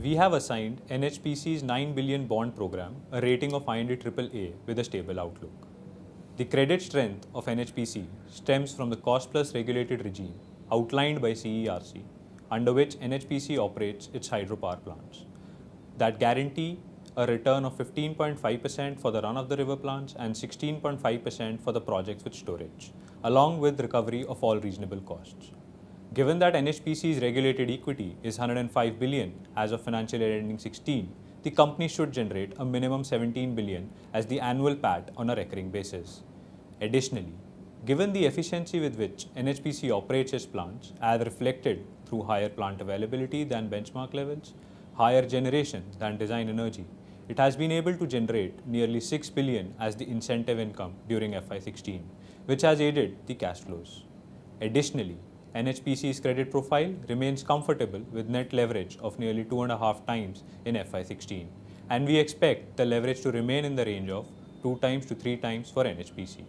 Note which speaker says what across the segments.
Speaker 1: we have assigned NHPC's 9 billion bond program a rating of IND-AAA with a stable outlook. The credit strength of NHPC stems from the cost-plus regulated regime outlined by CERC, under which NHPC operates its hydropower plants, that guarantee a return of 15.5% for the run-of-the-river plants and 16.5% for the projects with storage, along with recovery of all reasonable costs. Given that NHPC's regulated equity is 105 billion as of financial year ending 16, the company should generate a minimum 17 billion as the annual PAT on a recurring basis. Additionally, given the efficiency with which NHPC operates its plants, as reflected through higher plant availability than benchmark levels, higher generation than design energy, it has been able to generate nearly 6 billion as the incentive income during FY16, which has aided the cash flows. Additionally, NHPC's credit profile remains comfortable with net leverage of nearly 2.5 times in FY16, and we expect the leverage to remain in the range of 2 times to 3 times for NHPC.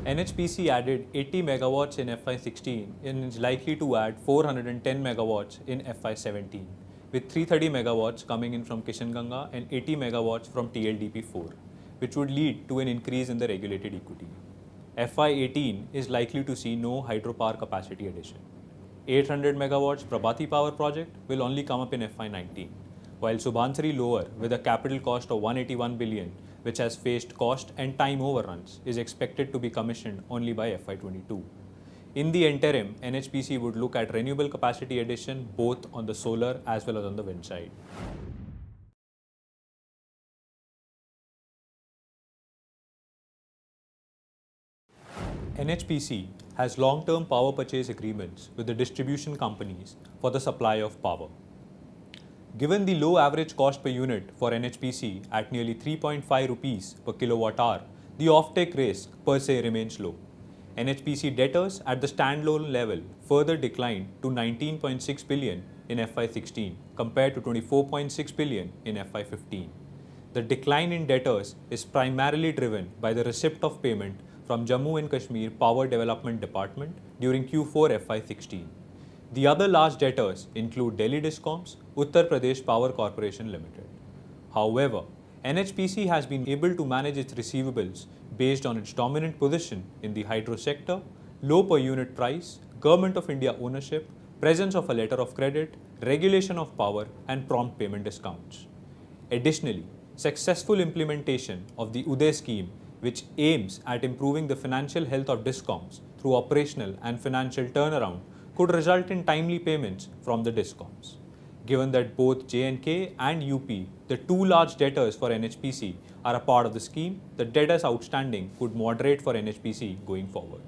Speaker 1: NHPC added 80 megawatts in FY16 and is likely to add 410 megawatts in FY17, with 330 megawatts coming in from Kishanganga and 80 megawatts from TLDP4, which would lead to an increase in the regulated equity. FY18 is likely to see no hydropower capacity addition. 800 megawatts Prabhati Power project will only come up in FY19, while Subhansari Lower, with a capital cost of 181 billion, which has faced cost and time overruns, is expected to be commissioned only by FY22. In the interim, NHPC would look at renewable capacity addition both on the solar as well as on the wind side. NHPC has long-term power purchase agreements with the distribution companies for the supply of power. Given the low average cost per unit for NHPC at nearly 3.5 rupees per kilowatt hour, the offtake risk per se remains low. NHPC debtors at the standalone level further declined to 19.6 billion in FY16 compared to 24.6 billion in FY15. The decline in debtors is primarily driven by the receipt of payment from Jammu and Kashmir Power Development Department during Q4 FY16. The other large debtors include Delhi Discoms, Uttar Pradesh Power Corporation Limited. However, NHPC has been able to manage its receivables based on its dominant position in the hydro sector, low per unit price, Government of India ownership, presence of a letter of credit, regulation of power, and prompt payment discounts. Additionally, successful implementation of the Uday scheme, which aims at improving the financial health of discoms through operational and financial turnaround, could result in timely payments from the discoms. Given that both J&K and UP, the two large debtors for NHPC, are a part of the scheme, the debtors outstanding could moderate for NHPC going forward.